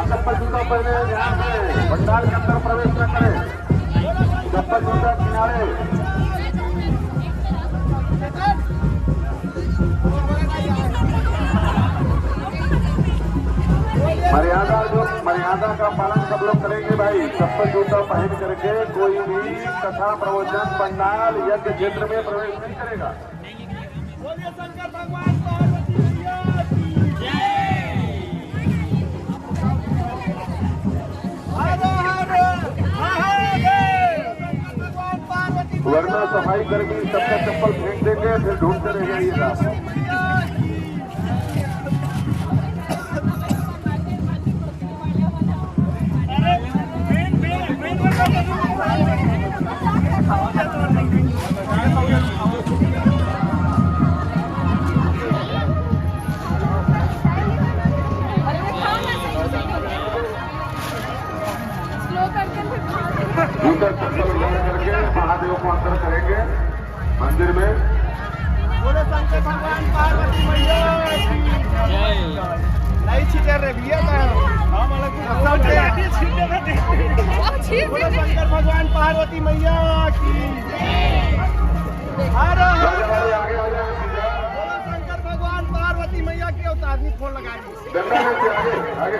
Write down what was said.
चप्पल जूता पहने ध्यान से पंडाल के अंदर प्रवेश न करें। चप्पल जूता किनारे। मर्यादा का पालन सब लोग करेंगे भाई। चप्पल जूता पहन करके कोई भी कथा प्रवचन पंडाल यज्ञ क्षेत्र में प्रवेश नहीं करेगा। बोलिए शंकर भगवान पार्वती मैया की जय। भगवान पार्वती वरना सफाई करके सबका चप्पल फेंक देंगे, फिर ढूंढते रह जाइएगा। जूता चप्पल उतार करके महादेव को अंदर करेंगे मंदिर में। बोले शंकर भगवान पार्वती मैया की जय। नहीं छीटे रे भैया हम अलग बोले शंकर भगवान पार्वती मैया की हर बोले शंकर भगवान पार्वती मैया की। आदमी फोन लगाए आगे